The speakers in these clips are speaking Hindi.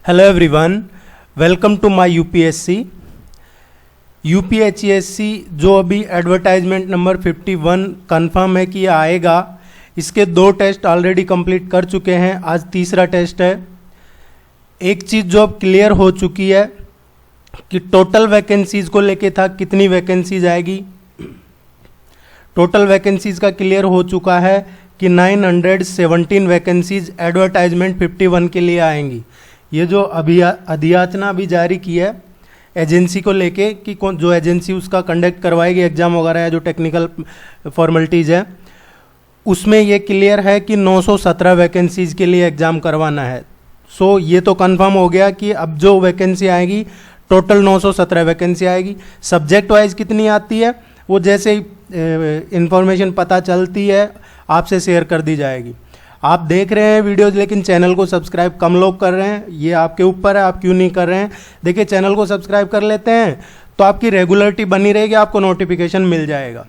Hello everyone, welcome to my UPSC. UPHESC जो अभी एडवर्टाइजमेंट नंबर 51 कंफर्म है कि ये आएगा, इसके 2 टेस्ट ऑलरेडी कंप्लीट कर चुके हैं, आज तीसरा टेस्ट है। एक चीज़ जो अब क्लियर हो चुकी है कि टोटल वैकेंसीज़ को लेके था, कितनी वैकेंसीज आएगी। टोटल वैकेंसीज़ का क्लियर हो चुका है कि 917 वैकेंसीज एडवर्टाइजमेंट 51 के लिए आएंगी। ये जो अधियाचना अभी जारी की है एजेंसी को लेके कि कौन जो एजेंसी उसका कंडक्ट करवाएगी एग्ज़ाम वगैरह है, जो टेक्निकल फॉर्मेलिटीज़ है, उसमें ये क्लियर है कि 917 वैकेंसीज़ के लिए एग्ज़ाम करवाना है। सो ये तो कंफर्म हो गया कि अब जो वैकेंसी आएगी टोटल 917 वैकेंसी आएगी। सब्जेक्ट वाइज कितनी आती है वो जैसे इंफॉर्मेशन पता चलती है आपसे शेयर कर दी जाएगी। आप देख रहे हैं वीडियोज़ लेकिन चैनल को सब्सक्राइब कम लोग कर रहे हैं, ये आपके ऊपर है, आप क्यों नहीं कर रहे हैं। देखिए, चैनल को सब्सक्राइब कर लेते हैं तो आपकी रेगुलरिटी बनी रहेगी, आपको नोटिफिकेशन मिल जाएगा।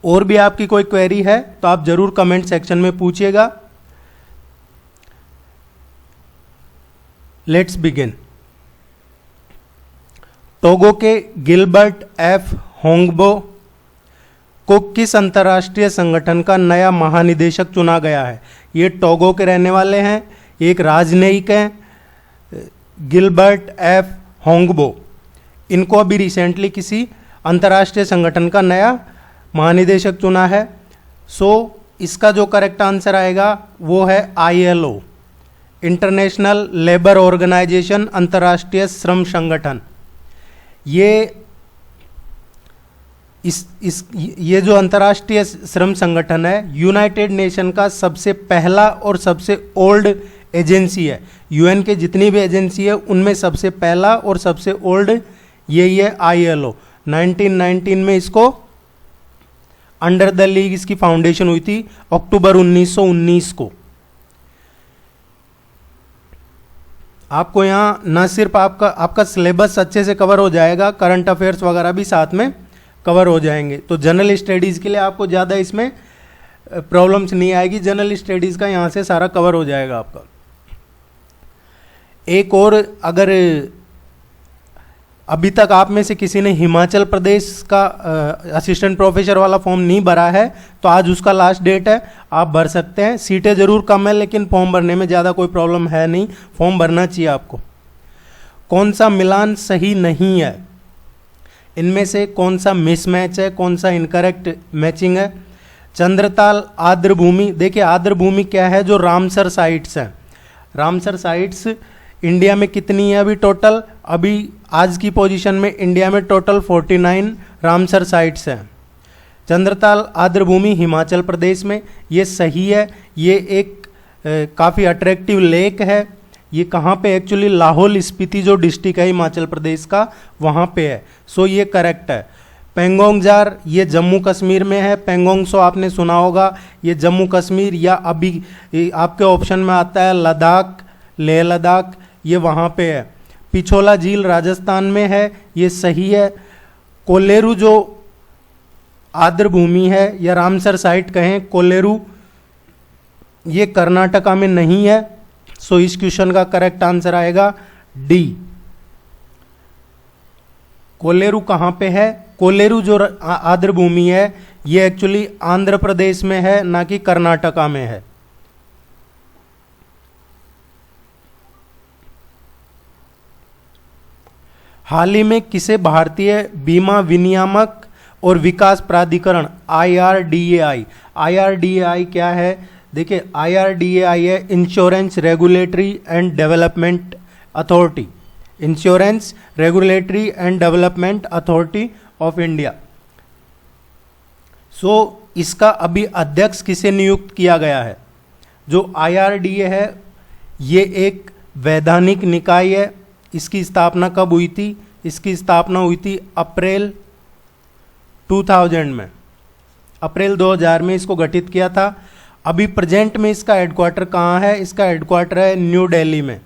और भी आपकी कोई क्वेरी है तो आप ज़रूर कमेंट सेक्शन में पूछिएगा। Let's begin. टोगो के गिलबर्ट एफ होंगबो को किस अंतर्राष्ट्रीय संगठन का नया महानिदेशक चुना गया है। ये टोगो के रहने वाले हैं, एक राजनयिक हैं, गिलबर्ट एफ होंगबो। इनको अभी रिसेंटली किसी अंतर्राष्ट्रीय संगठन का नया महानिदेशक चुना है। सो इसका जो करेक्ट आंसर आएगा वो है ILO, इंटरनेशनल लेबर ऑर्गेनाइजेशन, अंतर्राष्ट्रीय श्रम संगठन। ये जो अंतर्राष्ट्रीय श्रम संगठन है यूनाइटेड नेशन का सबसे पहला और सबसे ओल्ड एजेंसी है। UN के जितनी भी एजेंसी है उनमें सबसे पहला और सबसे ओल्ड यही है ILO। 1919 में इसको अंडर द लीग इसकी फाउंडेशन हुई थी, अक्टूबर 1919 को। आपको यहाँ न सिर्फ आपका सिलेबस अच्छे से कवर हो जाएगा, करंट अफेयर्स वगैरह भी साथ में कवर हो जाएंगे। तो जनरल स्टडीज़ के लिए आपको ज़्यादा इसमें प्रॉब्लम्स नहीं आएगी, जनरल स्टडीज़ का यहाँ से सारा कवर हो जाएगा आपका। एक और, अगर अभी तक आप में से किसी ने हिमाचल प्रदेश का असिस्टेंट प्रोफेसर वाला फॉर्म नहीं भरा है तो आज उसका लास्ट डेट है, आप भर सकते हैं। सीटें ज़रूर कम है लेकिन फॉर्म भरने में ज़्यादा कोई प्रॉब्लम है नहीं, फॉर्म भरना चाहिए आपको। कौन सा मिलान सही नहीं है, इनमें से कौन सा मिसमैच है, कौन सा इनकरेक्ट मैचिंग है। चंद्रताल आर्द्रभूमि, देखिए आर्द्रभूमि क्या है, जो रामसर साइट्स हैं। रामसर साइट्स इंडिया में कितनी है अभी टोटल, अभी आज की पोजीशन में इंडिया में टोटल 49 रामसर साइट्स हैं। चंद्रताल आर्द्रभूमि हिमाचल प्रदेश में, ये सही है। ये एक काफ़ी अट्रैक्टिव लेक है। ये कहाँ पे एक्चुअली, लाहौल स्पीति जो डिस्ट्रिक्ट है हिमाचल प्रदेश का वहाँ पे है। सो ये करेक्ट है। पेंगोंग जार, ये जम्मू कश्मीर में है। पेंगोंग सो आपने सुना होगा, ये जम्मू कश्मीर, या अभी आपके ऑप्शन में आता है लद्दाख, लेह लद्दाख, ये वहाँ पे है। पिछोला झील राजस्थान में है, ये सही है। कोलेरू जो आर्द्रभूमि है या रामसर साइट कहें, कोलेरू, ये कर्नाटका में नहीं है। सो इस क्वेश्चन का करेक्ट आंसर आएगा डी। कोलेरू कहाँ पे है, कोलेरू जो आर्द्रभूमि है ये एक्चुअली आंध्र प्रदेश में है, ना कि कर्नाटका में है। हाल ही में किसे भारतीय बीमा विनियामक और विकास प्राधिकरण IRDAI क्या है, देखिए IRDAI है insurance regulatory and development authority, insurance regulatory and development authority of India. So इसका अभी अध्यक्ष किसे नियुक्त किया गया है। जो IRDA है ये एक वैधानिक निकाय है। इसकी स्थापना कब हुई थी, इसकी स्थापना हुई थी अप्रैल 2000 में, अप्रैल 2000 में इसको गठित किया था। अभी प्रेजेंट में इसका हेडक्वार्टर कहाँ है, इसका हेडक्वार्टर है न्यू दिल्ली में।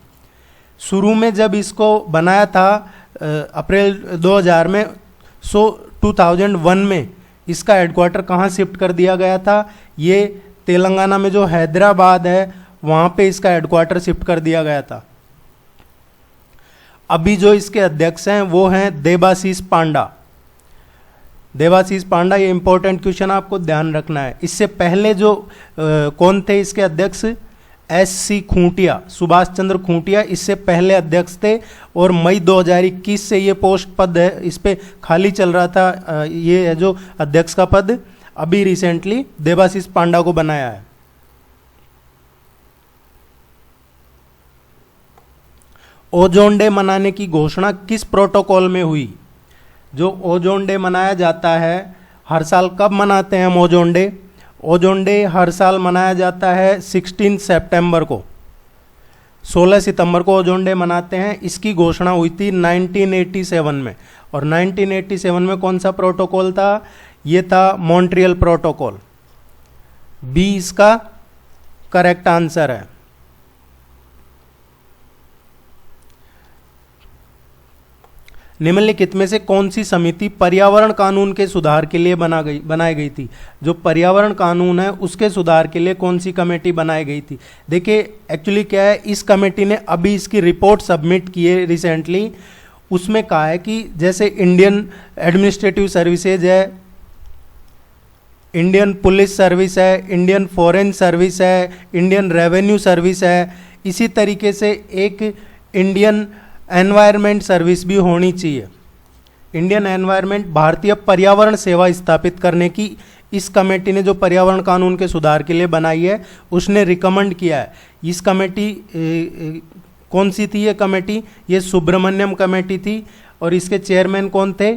शुरू में जब इसको बनाया था अप्रैल 2000 में, सो 2001 में इसका हेडक्वार्टर कहाँ शिफ्ट कर दिया गया था, ये तेलंगाना में जो हैदराबाद है वहाँ पे इसका हेडक्वार्टर शिफ्ट कर दिया गया था। अभी जो इसके अध्यक्ष हैं वो हैं देबाशीष पांडा। देबाशीष पांडा, ये इंपॉर्टेंट क्वेश्चन आपको ध्यान रखना है। इससे पहले जो कौन थे इसके अध्यक्ष? एस.सी. खूंटिया, सुभाष चंद्र खूंटिया इससे पहले अध्यक्ष थे और मई 2021 से ये पोस्ट पद है, इस पे खाली चल रहा था। ये है जो अध्यक्ष का पद, अभी रिसेंटली देबाशीष पांडा को बनाया है। ओजोन डे मनाने की घोषणा किस प्रोटोकॉल में हुई? जो ओजोन डे मनाया जाता है हर साल, कब मनाते हैं हम ओजोन डे? ओजोन डे हर साल मनाया जाता है 16 सितंबर को। 16 सितंबर को ओजोन डे मनाते हैं। इसकी घोषणा हुई थी 1987 में। और 1987 में कौन सा प्रोटोकॉल था? ये था मॉन्ट्रियल प्रोटोकॉल। बी इसका करेक्ट आंसर है। निम्नलिखित में से कौन सी समिति पर्यावरण कानून के सुधार के लिए बनाई गई थी? जो पर्यावरण कानून है उसके सुधार के लिए कौन सी कमेटी बनाई गई थी? देखिए एक्चुअली क्या है, इस कमेटी ने अभी इसकी रिपोर्ट सबमिट की है रिसेंटली। उसमें कहा है कि जैसे इंडियन एडमिनिस्ट्रेटिव सर्विसेज है, इंडियन पुलिस सर्विस है, इंडियन फॉरेन सर्विस है, इंडियन रेवेन्यू सर्विस है, इसी तरीके से एक इंडियन एनवायरनमेंट सर्विस भी होनी चाहिए। इंडियन एनवायरनमेंट, भारतीय पर्यावरण सेवा स्थापित करने की इस कमेटी ने जो पर्यावरण कानून के सुधार के लिए बनाई है उसने रिकमेंड किया है। इस कमेटी कौन सी थी? ये कमेटी ये सुब्रमण्यम कमेटी थी। और इसके चेयरमैन कौन थे?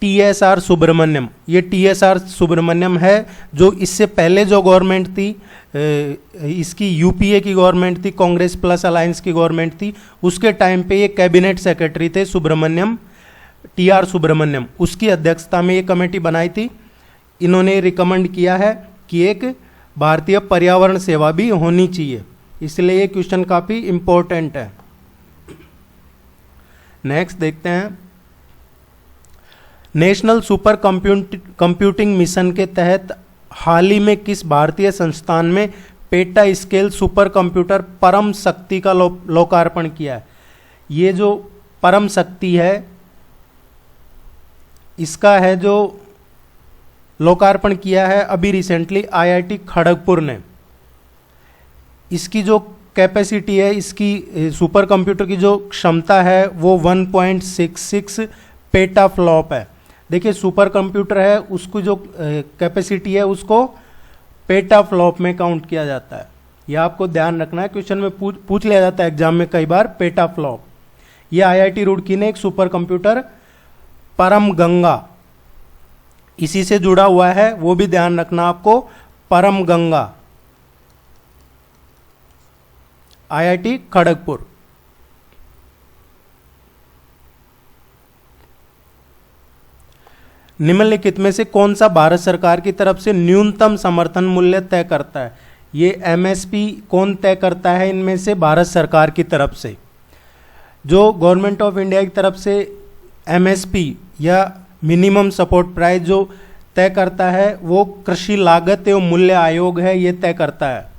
टी.एस.आर. सुब्रमण्यम। ये टी.एस.आर. सुब्रमण्यम है जो इससे पहले जो गवर्नमेंट थी, इसकी यूपीए की गवर्नमेंट थी, कांग्रेस प्लस अलायंस की गवर्नमेंट थी, उसके टाइम पे ये कैबिनेट सेक्रेटरी थे सुब्रमण्यम, टी.आर. सुब्रमण्यम। उसकी अध्यक्षता में ये कमेटी बनाई थी। इन्होंने रिकमेंड किया है कि एक भारतीय पर्यावरण सेवा भी होनी चाहिए, इसलिए ये क्वेश्चन काफ़ी इम्पोर्टेंट है। नेक्स्ट देखते हैं, नेशनल सुपर कंप्यूटिंग मिशन के तहत हाल ही में किस भारतीय संस्थान में पेटा स्केल सुपर कंप्यूटर परम शक्ति का लोकार्पण किया है? ये जो परम शक्ति है इसका है जो लोकार्पण किया है अभी रिसेंटली आईआईटी खड़गपुर ने। इसकी जो कैपेसिटी है, इसकी सुपर कंप्यूटर की जो क्षमता है वो 1.66 पेटा फ्लॉप है। देखिए सुपर कंप्यूटर है, उसकी जो कैपेसिटी है उसको पेटा फ्लॉप में काउंट किया जाता है। यह आपको ध्यान रखना है, क्वेश्चन में पूछ लिया जाता है एग्जाम में कई बार पेटा फ्लॉप। यह आईआईटी रुड़की ने एक सुपर कंप्यूटर परम गंगा, इसी से जुड़ा हुआ है, वो भी ध्यान रखना आपको, परम गंगा, आईआईटी खड़गपुर। निम्नलिखित में से कौन सा भारत सरकार की तरफ से न्यूनतम समर्थन मूल्य तय करता है? ये एमएसपी कौन तय करता है? इनमें से भारत सरकार की तरफ से। जो गवर्नमेंट ऑफ इंडिया की तरफ से एमएसपी या मिनिमम सपोर्ट प्राइस जो तय करता है वो कृषि लागत एवं मूल्य आयोग है, ये तय करता है।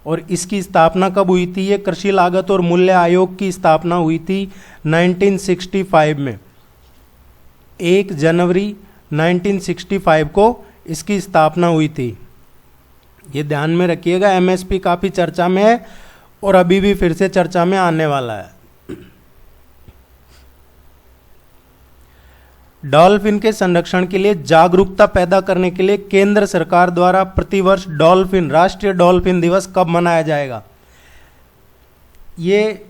और इसकी स्थापना कब हुई थी? ये कृषि लागत और मूल्य आयोग की स्थापना हुई थी 1965 में। 1 जनवरी 1965 को इसकी स्थापना हुई थी। ये ध्यान में रखिएगा, एमएसपी काफ़ी चर्चा में है और अभी भी फिर से चर्चा में आने वाला है। डॉल्फिन के संरक्षण के लिए जागरूकता पैदा करने के लिए केंद्र सरकार द्वारा प्रतिवर्ष राष्ट्रीय डॉल्फिन दिवस कब मनाया जाएगा? ये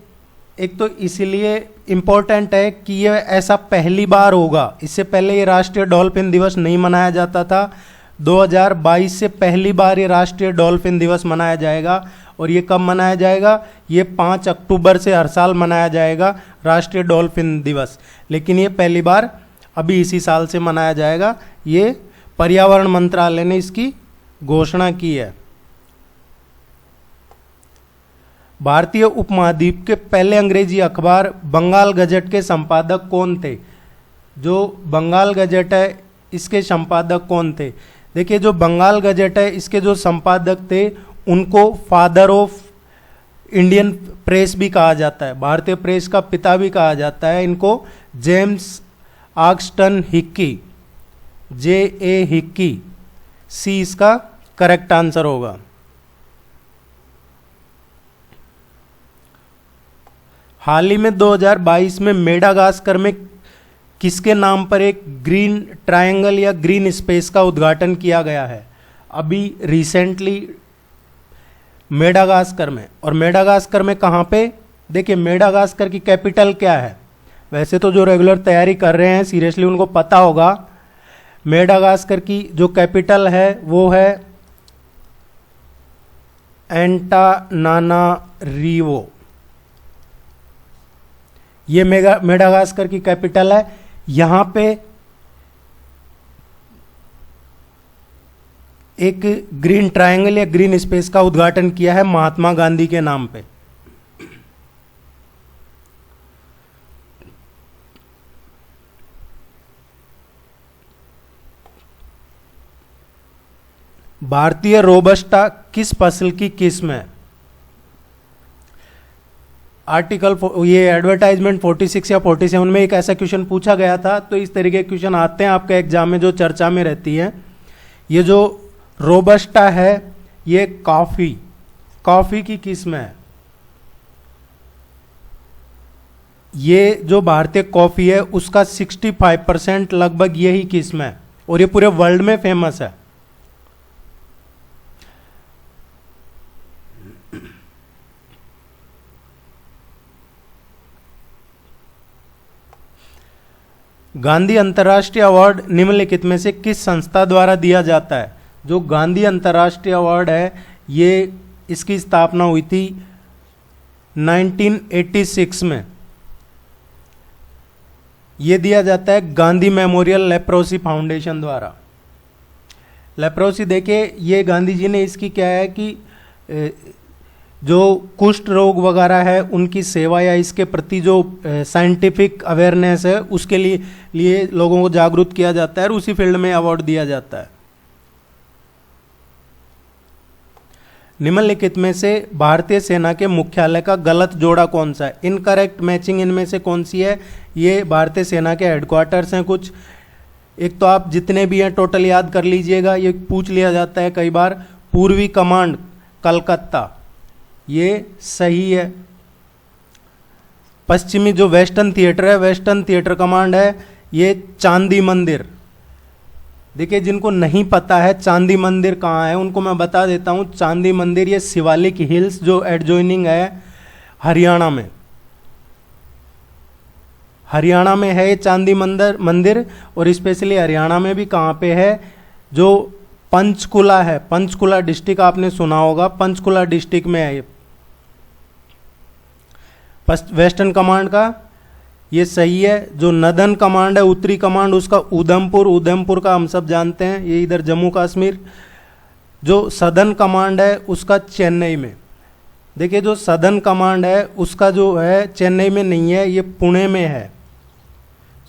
एक तो इसीलिए इम्पोर्टेंट है कि ये ऐसा पहली बार होगा। इससे पहले ये राष्ट्रीय डॉल्फिन दिवस नहीं मनाया जाता था। 2022 से पहली बार ये राष्ट्रीय डॉल्फिन दिवस मनाया जाएगा। और ये कब मनाया जाएगा? ये 5 अक्टूबर से हर साल मनाया जाएगा राष्ट्रीय डॉल्फिन दिवस। लेकिन ये पहली बार अभी इसी साल से मनाया जाएगा। ये पर्यावरण मंत्रालय ने इसकी घोषणा की है। भारतीय उपमहाद्वीप के पहले अंग्रेजी अखबार बंगाल गजट के संपादक कौन थे? जो बंगाल गजट है इसके संपादक कौन थे? देखिए जो बंगाल गजट है इसके जो संपादक थे उनको फादर ऑफ इंडियन प्रेस भी कहा जाता है, भारतीय प्रेस का पिता भी कहा जाता है इनको। जेम्स ऑक्सटन हिक्की, JA हिक्की, सी इसका करेक्ट आंसर होगा। हाल ही में 2022 में मेडागास्कर में किसके नाम पर एक ग्रीन ट्रायंगल या ग्रीन स्पेस का उद्घाटन किया गया है? अभी रिसेंटली मेडागास्कर में। और मेडागास्कर में कहाँ पे? देखिए मेडागास्कर की कैपिटल क्या है? वैसे तो जो रेगुलर तैयारी कर रहे हैं सीरियसली उनको पता होगा। मेडागास्कर की जो कैपिटल है वो है एंटानानारिवो। ये मेडागास्कर की कैपिटल है। यहां पे एक ग्रीन ट्रायंगल या ग्रीन स्पेस का उद्घाटन किया है महात्मा गांधी के नाम पे। भारतीय रोबस्टा किस फसल की किस्म है? आर्टिकल ये एडवर्टाइजमेंट 46 या 47 में एक ऐसा क्वेश्चन पूछा गया था, तो इस तरीके के क्वेश्चन आते हैं आपके एग्जाम में जो चर्चा में रहती है। ये जो रोबस्टा है ये कॉफी की किस्म है। ये जो भारतीय कॉफी है उसका 65% लगभग यही किस्म है और ये पूरे वर्ल्ड में फेमस है। गांधी अंतर्राष्ट्रीय अवार्ड निम्नलिखित में से किस संस्था द्वारा दिया जाता है? जो गांधी अंतर्राष्ट्रीय अवार्ड है ये इसकी स्थापना हुई थी 1986 में। ये दिया जाता है गांधी मेमोरियल लेप्रोसी फाउंडेशन द्वारा। लेप्रोसी देखिए ये गांधी जी ने इसकी क्या है कि जो कुष्ठ रोग वगैरह है उनकी सेवा या इसके प्रति जो साइंटिफिक अवेयरनेस है उसके लिए लोगों को जागरूक किया जाता है और उसी फील्ड में अवार्ड दिया जाता है। निम्नलिखित में से भारतीय सेना के मुख्यालय का गलत जोड़ा कौन सा है? इनकरेक्ट मैचिंग इनमें से कौन सी है? ये भारतीय सेना के हेडक्वार्टर्स हैं कुछ। एक तो आप जितने भी हैं टोटल याद कर लीजिएगा, ये पूछ लिया जाता है कई बार। पूर्वी कमांड कलकत्ता, ये सही है। पश्चिमी जो वेस्टर्न थिएटर है, वेस्टर्न थिएटर कमांड है, ये चांदी मंदिर। देखिए जिनको नहीं पता है चांदी मंदिर कहाँ है उनको मैं बता देता हूँ। चांदी मंदिर ये शिवालिक हिल्स जो एडजॉइनिंग है हरियाणा में, हरियाणा में है ये चांदी मंदिर। और स्पेशली हरियाणा में भी कहाँ पे है? जो पंचकुला है, पंचकुला डिस्ट्रिक्ट आपने सुना होगा, पंचकुला डिस्ट्रिक्ट में है ये। वेस्टर्न कमांड का ये सही है। जो नदन कमांड है उत्तरी कमांड उसका उधमपुर का हम सब जानते हैं, ये इधर जम्मू कश्मीर। जो सदर्न कमांड है उसका चेन्नई में। देखिए जो सदर्न कमांड है उसका जो है चेन्नई में नहीं है, ये पुणे में है।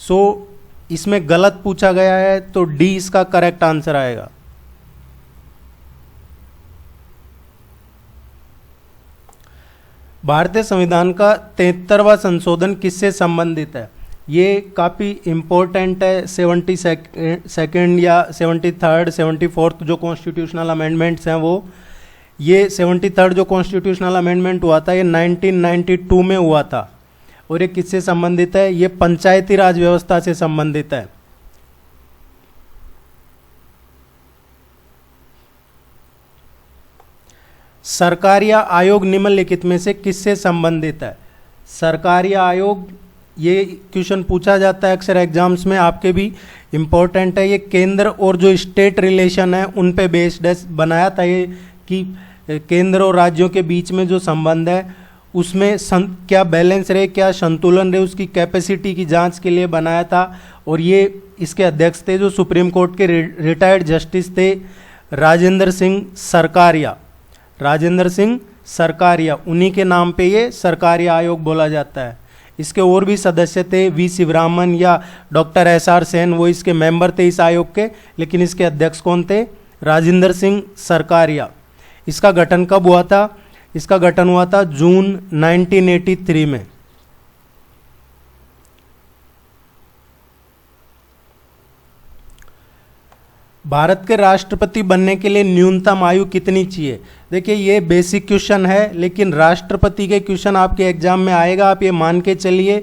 सो इसमें गलत पूछा गया है तो डी इसका करेक्ट आंसर आएगा। भारतीय संविधान का 73वां संशोधन किससे संबंधित है? ये काफ़ी इम्पोर्टेंट है। 72nd या 73rd 74th जो कॉन्स्टिट्यूशनल अमेंडमेंट्स हैं वो, ये 73rd जो कॉन्स्टिट्यूशनल अमेंडमेंट हुआ था ये 1992 में हुआ था। और ये किससे संबंधित है? ये पंचायती राज व्यवस्था से संबंधित है। सरकारिया आयोग निम्नलिखित में से किससे संबंधित है? सरकारिया आयोग ये क्वेश्चन पूछा जाता है अक्सर एग्जाम्स में, आपके भी इम्पोर्टेंट है। ये केंद्र और जो स्टेट रिलेशन है उन पे बेस्ड बनाया था ये, कि केंद्र और राज्यों के बीच में जो संबंध है उसमें क्या बैलेंस रहे, क्या संतुलन रहे, उसकी कैपेसिटी की जांच के लिए बनाया था। और ये इसके अध्यक्ष थे जो सुप्रीम कोर्ट के रिटायर्ड जस्टिस थे राजेंद्र सिंह सरकारिया। राजेंद्र सिंह सरकारिया, उन्हीं के नाम पे ये सरकारिया आयोग बोला जाता है। इसके और भी सदस्य थे, वी शिवरामन या डॉक्टर SR सेन, वो इसके मेंबर थे इस आयोग के, लेकिन इसके अध्यक्ष कौन थे? राजेंद्र सिंह सरकारिया। इसका गठन कब हुआ था? इसका गठन हुआ था जून 1983 में। भारत के राष्ट्रपति बनने के लिए न्यूनतम आयु कितनी चाहिए? देखिए ये बेसिक क्वेश्चन है, लेकिन राष्ट्रपति के क्वेश्चन आपके एग्जाम में आएगा, आप ये मान के चलिए,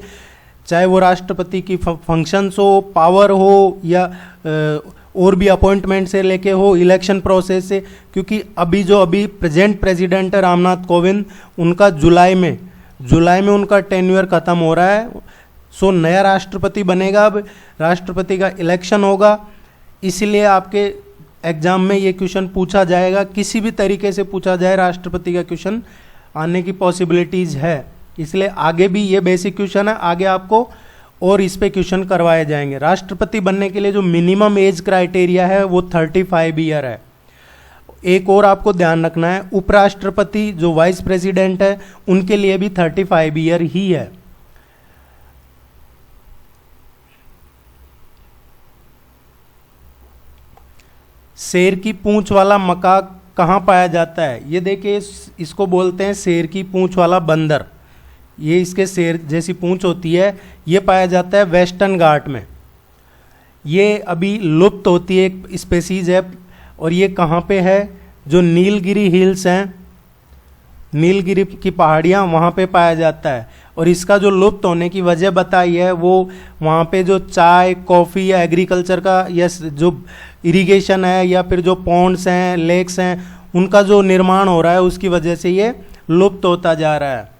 चाहे वो राष्ट्रपति की फंक्शंस हो, पावर हो, या और भी अपॉइंटमेंट से लेके हो, इलेक्शन प्रोसेस से, क्योंकि अभी प्रेजेंट प्रेसिडेंट है रामनाथ कोविंद, उनका जुलाई में उनका टेन्योर खत्म हो रहा है। सो नया राष्ट्रपति बनेगा, अब राष्ट्रपति का इलेक्शन होगा, इसलिए आपके एग्जाम में ये क्वेश्चन पूछा जाएगा, किसी भी तरीके से पूछा जाए राष्ट्रपति का क्वेश्चन आने की पॉसिबिलिटीज़ है। इसलिए आगे भी ये बेसिक क्वेश्चन है, आगे आपको और इस पे क्वेश्चन करवाए जाएंगे। राष्ट्रपति बनने के लिए जो मिनिमम एज क्राइटेरिया है वो 35 ईयर है। एक और आपको ध्यान रखना है, उपराष्ट्रपति जो वाइस प्रेसिडेंट है उनके लिए भी 35 ईयर ही है। शेर की पूंछ वाला मकाक कहाँ पाया जाता है? ये देखिए, इसको बोलते हैं शेर की पूंछ वाला बंदर। ये इसके शेर जैसी पूंछ होती है, ये पाया जाता है वेस्टर्न घाट में। ये अभी लुप्त होती है, एक स्पेसीज है, और ये कहाँ पे है? जो नीलगिरी हिल्स हैं, नीलगिरी की पहाड़ियाँ, वहाँ पे पाया जाता है। और इसका जो लुप्त होने की वजह बताई है, वो वहाँ पे जो चाय, कॉफ़ी या एग्रीकल्चर का या जो इरिगेशन है या फिर जो पॉन्ड्स हैं, लेक्स हैं, उनका जो निर्माण हो रहा है, उसकी वजह से ये लुप्त होता जा रहा है।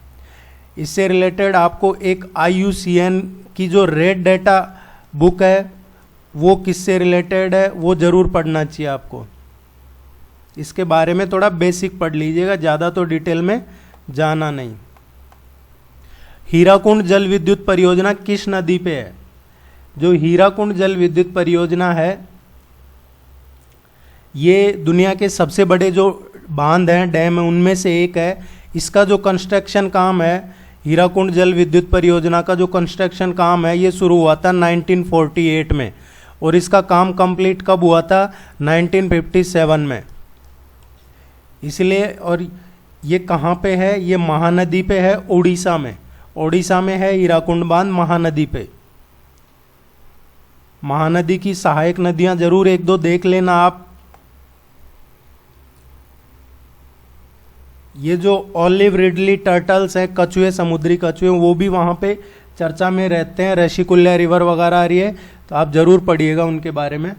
इससे रिलेटेड आपको एक IUCN की जो रेड डाटा बुक है, वो किससे रिलेटेड है वो ज़रूर पढ़ना चाहिए आपको। इसके बारे में थोड़ा बेसिक पढ़ लीजिएगा, ज़्यादा तो डिटेल में जाना नहीं। हीराकुंड जल विद्युत परियोजना किस नदी पे है? जो हीराकुंड जल विद्युत परियोजना है, ये दुनिया के सबसे बड़े जो बांध हैं, डैम है, उनमें से एक है। इसका जो कंस्ट्रक्शन काम है, हीराकुंड जल विद्युत परियोजना का जो कंस्ट्रक्शन काम है, ये शुरू हुआ था 1948 में, और इसका काम कंप्लीट कब हुआ था? 1957 में। इसलिए, और ये कहाँ पे है? ये महानदी पे है, उड़ीसा में। उड़ीसा में है हीराकुंड बांध, महानदी पे। महानदी की सहायक नदियां जरूर एक दो देख लेना आप। ये जो ऑलिव रिडली टर्टल्स हैं, कछुए, समुद्री कछुए, वो भी वहाँ पे चर्चा में रहते हैं। ऋषिकुल्या रिवर वगैरह आ रही है, तो आप ज़रूर पढ़िएगा उनके बारे में,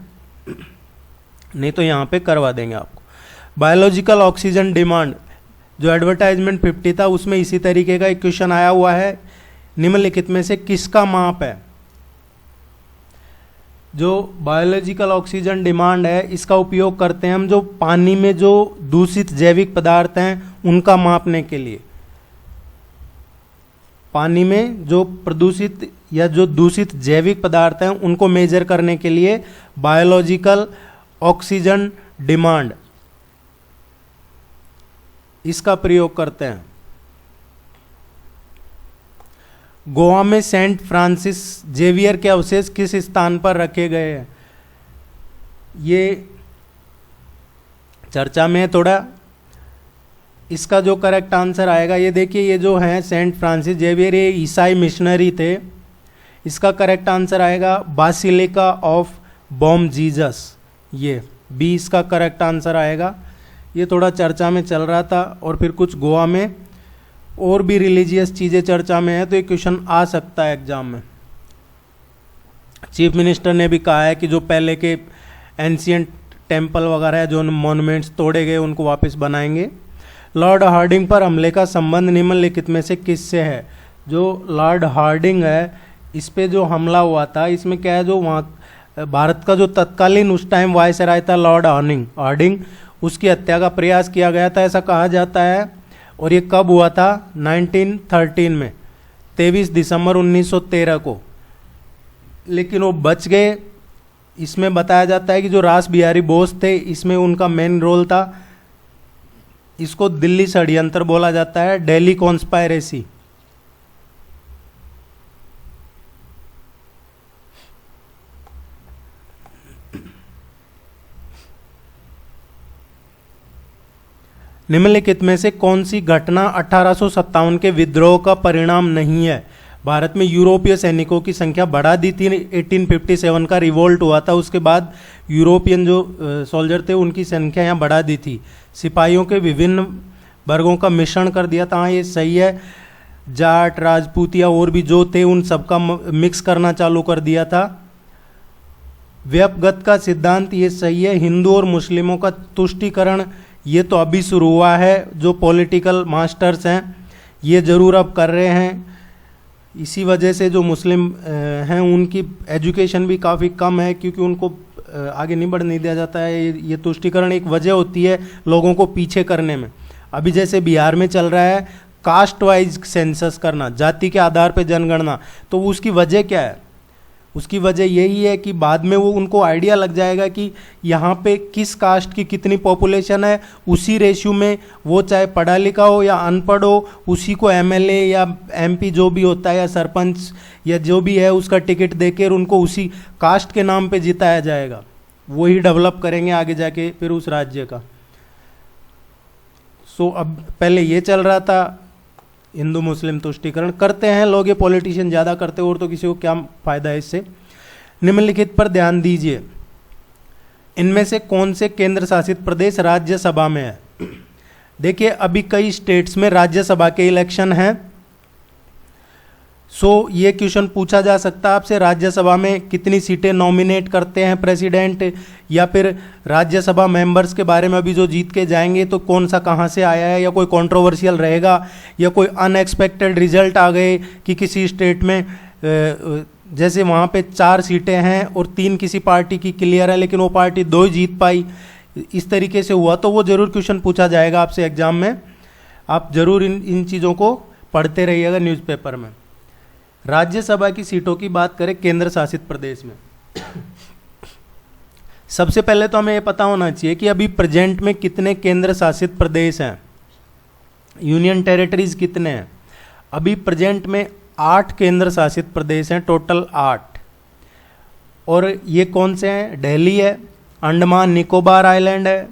नहीं तो यहाँ पे करवा देंगे आपको। बायोलॉजिकल ऑक्सीजन डिमांड, जो एडवर्टाइजमेंट 50 था, उसमें इसी तरीके का एक क्वेश्चन आया हुआ है, निम्नलिखित में से किसका माप है? जो बायोलॉजिकल ऑक्सीजन डिमांड है, इसका उपयोग करते हैं हम जो पानी में जो दूषित जैविक पदार्थ हैं उनका मापने के लिए। पानी में जो प्रदूषित या जो दूषित जैविक पदार्थ हैं उनको मेजर करने के लिए बायोलॉजिकल ऑक्सीजन डिमांड, इसका प्रयोग करते हैं। गोवा में सेंट फ्रांसिस जेवियर के अवशेष किस स्थान पर रखे गए हैं? ये चर्चा में थोड़ा, इसका जो करेक्ट आंसर आएगा, ये देखिए, ये जो हैं सेंट फ्रांसिस जेवियर, ये ईसाई मिशनरी थे। इसका करेक्ट आंसर आएगा बासिलिका ऑफ बॉम जीसस, ये बी इसका करेक्ट आंसर आएगा। ये थोड़ा चर्चा में चल रहा था, और फिर कुछ गोवा में और भी रिलीजियस चीज़ें चर्चा में है, तो ये क्वेश्चन आ सकता है एग्जाम में। चीफ मिनिस्टर ने भी कहा है कि जो पहले के एंशियंट टेम्पल वगैरह है, जो मॉन्यूमेंट्स तोड़े गए, उनको वापस बनाएंगे। लॉर्ड हार्डिंग पर हमले का संबंध निम्नलिखित में से किससे है? जो लॉर्ड हार्डिंग है, इस पे जो हमला हुआ था, इसमें क्या है, जो वहाँ भारत का जो तत्कालीन उस टाइम वायसराय था लॉर्ड हार्डिंग, उसकी हत्या का प्रयास किया गया था, ऐसा कहा जाता है। और ये कब हुआ था? 1913 में, 23 दिसंबर 1913 को। लेकिन वो बच गए। इसमें बताया जाता है कि जो रास बिहारी बोस थे, इसमें उनका मेन रोल था। इसको दिल्ली षड्यंत्र बोला जाता है, दिल्ली कॉन्स्पायरेसी। निम्नलिखित में से कौन सी घटना 1857 के विद्रोह का परिणाम नहीं है? भारत में यूरोपीय सैनिकों की संख्या बढ़ा दी थी। 1857 का रिवोल्ट हुआ था, उसके बाद यूरोपियन जो सोल्जर थे उनकी संख्या यहाँ बढ़ा दी थी। सिपाहियों के विभिन्न वर्गों का मिश्रण कर दिया था, हाँ ये सही है। जाट, राजपूत या और भी जो थे उन सबका मिक्स करना चालू कर दिया था। व्यपगत का सिद्धांत, ये सही है। हिंदू और मुस्लिमों का तुष्टीकरण, ये तो अभी शुरू हुआ है। जो पॉलिटिकल मास्टर्स हैं ये ज़रूर अब कर रहे हैं। इसी वजह से जो मुस्लिम हैं उनकी एजुकेशन भी काफ़ी कम है, क्योंकि उनको आगे नहीं बढ़ने दिया जाता है। ये तुष्टीकरण एक वजह होती है लोगों को पीछे करने में। अभी जैसे बिहार में चल रहा है कास्ट वाइज सेंसस करना, जाति के आधार पर जनगणना, तो उसकी वजह क्या है? उसकी वजह यही है कि बाद में वो उनको आइडिया लग जाएगा कि यहाँ पे किस कास्ट की कितनी पॉपुलेशन है, उसी रेशियो में वो चाहे पढ़ा लिखा हो या अनपढ़ हो, उसी को एमएलए या एमपी जो भी होता है या सरपंच या जो भी है उसका टिकट देकर उनको उसी कास्ट के नाम पे जिताया जाएगा। वही डेवलप करेंगे आगे जाके फिर उस राज्य का। सो अब पहले ये चल रहा था हिंदू मुस्लिम तुष्टीकरण, करते हैं लोग, ये पॉलिटिशियन ज़्यादा करते हैं, और तो किसी को क्या फ़ायदा है इससे। निम्नलिखित पर ध्यान दीजिए, इनमें से कौन से केंद्र शासित प्रदेश राज्यसभा में है? देखिए अभी कई स्टेट्स में राज्यसभा के इलेक्शन हैं। सो ये क्वेश्चन पूछा जा सकता है आपसे, राज्यसभा में कितनी सीटें नॉमिनेट करते हैं प्रेसिडेंट, या फिर राज्यसभा मेंबर्स के बारे में अभी जो जीत के जाएंगे तो कौन सा कहाँ से आया है, या कोई कंट्रोवर्शियल रहेगा, या कोई अनएक्सपेक्टेड रिजल्ट आ गए कि किसी स्टेट में जैसे वहाँ पे 4 सीटें हैं और 3 किसी पार्टी की क्लियर है लेकिन वो पार्टी 2 ही जीत पाई, इस तरीके से हुआ, तो वो ज़रूर क्वेश्चन पूछा जाएगा आपसे एग्जाम में। आप ज़रूर इन चीज़ों को पढ़ते रहिएगा न्यूज़पेपर में। राज्यसभा की सीटों की बात करें केंद्र शासित प्रदेश में, सबसे पहले तो हमें ये पता होना चाहिए कि अभी प्रेजेंट में कितने केंद्र शासित प्रदेश हैं, यूनियन टेरिटरीज कितने हैं। अभी प्रेजेंट में 8 केंद्र शासित प्रदेश हैं, टोटल 8। और ये कौन से हैं? दिल्ली है, अंडमान निकोबार आइलैंड है,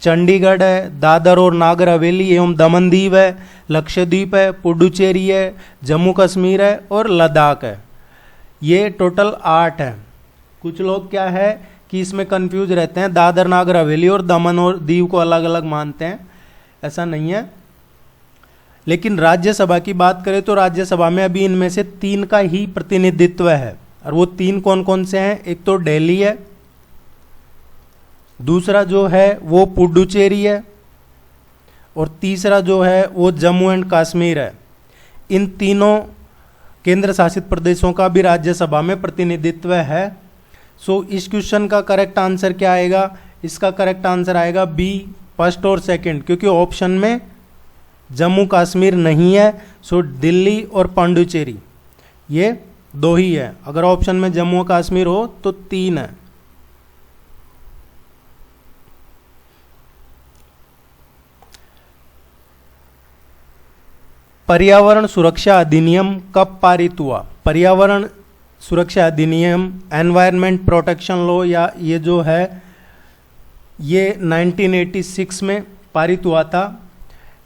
चंडीगढ़ है, दादर और नागर हवेली एवं दमन दीव है, लक्षद्वीप है, पुडुचेरी है, जम्मू कश्मीर है और लद्दाख है। ये टोटल 8 है। कुछ लोग क्या है कि इसमें कंफ्यूज रहते हैं, दादर नागर हवेली और दमन और दीव को अलग अलग मानते हैं, ऐसा नहीं है। लेकिन राज्यसभा की बात करें तो राज्यसभा में अभी इनमें से 3 का ही प्रतिनिधित्व है, और वो 3 कौन कौन से हैं? एक तो दिल्ली है, दूसरा जो है वो पुडुचेरी है, और तीसरा जो है वो जम्मू एंड कश्मीर है। इन तीनों केंद्र शासित प्रदेशों का भी राज्यसभा में प्रतिनिधित्व है। सो इस क्वेश्चन का करेक्ट आंसर क्या आएगा? इसका करेक्ट आंसर आएगा बी, फर्स्ट और सेकंड, क्योंकि ऑप्शन में जम्मू कश्मीर नहीं है। सो दिल्ली और पांडुचेरी ये 2 ही है। अगर ऑप्शन में जम्मू और कश्मीर हो तो 3 है। पर्यावरण सुरक्षा अधिनियम कब पारित हुआ? पर्यावरण सुरक्षा अधिनियम, एनवायरनमेंट प्रोटेक्शन लॉ, या ये जो है ये 1986 में पारित हुआ था।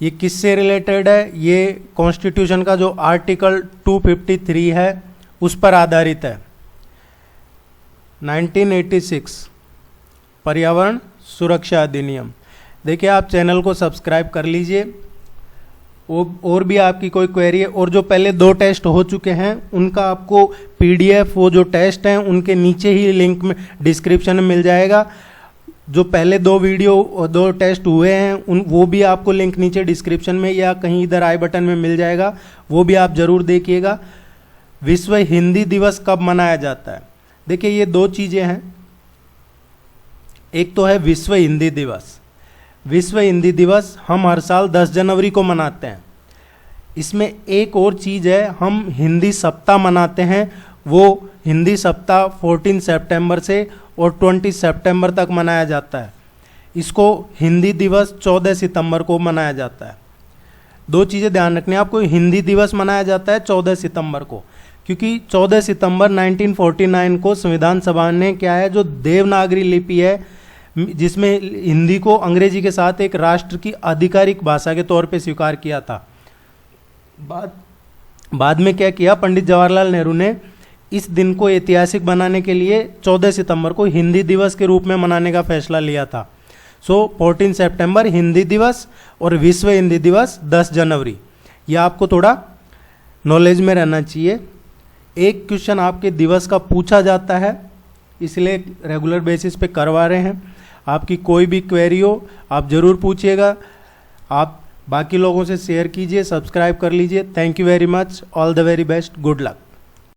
ये किससे रिलेटेड है? ये कॉन्स्टिट्यूशन का जो आर्टिकल 253 है उस पर आधारित है। 1986 पर्यावरण सुरक्षा अधिनियम। देखिए आप चैनल को सब्सक्राइब कर लीजिए, और भी आपकी कोई क्वेरी है, और जो पहले 2 टेस्ट हो चुके हैं उनका आपको PDF, वो जो टेस्ट हैं उनके नीचे ही लिंक में डिस्क्रिप्शन में मिल जाएगा। जो पहले 2 टेस्ट हुए हैं वो भी आपको लिंक नीचे डिस्क्रिप्शन में या कहीं इधर आई बटन में मिल जाएगा, वो भी आप जरूर देखिएगा। विश्व हिंदी दिवस कब मनाया जाता है? देखिए ये 2 चीज़ें हैं, एक तो है विश्व हिंदी दिवस। विश्व हिंदी दिवस हम हर साल 10 जनवरी को मनाते हैं। इसमें एक और चीज़ है, हम हिंदी सप्ताह मनाते हैं। वो हिंदी सप्ताह 14 सितंबर से और 20 सितंबर तक मनाया जाता है। इसको हिंदी दिवस 14 सितंबर को मनाया जाता है। 2 चीज़ें ध्यान रखनी है आपको, हिंदी दिवस मनाया जाता है 14 सितंबर को, क्योंकि 14 सितंबर 1949 को संविधान सभा ने क्या है, जो देवनागरी लिपि है जिसमें हिंदी को अंग्रेजी के साथ एक राष्ट्र की आधिकारिक भाषा के तौर पे स्वीकार किया था। बाद में क्या किया, पंडित जवाहरलाल नेहरू ने इस दिन को ऐतिहासिक बनाने के लिए 14 सितंबर को हिंदी दिवस के रूप में मनाने का फैसला लिया था। 14 सितंबर हिंदी दिवस और विश्व हिंदी दिवस 10 जनवरी। यह आपको थोड़ा नॉलेज में रहना चाहिए। एक क्वेश्चन आपके दिवस का पूछा जाता है, इसलिए रेगुलर बेसिस पे करवा रहे हैं। आपकी कोई भी क्वेरी हो आप ज़रूर पूछिएगा। आप बाकी लोगों से शेयर कीजिए, सब्सक्राइब कर लीजिए। Thank you very much, all the very best, good luck.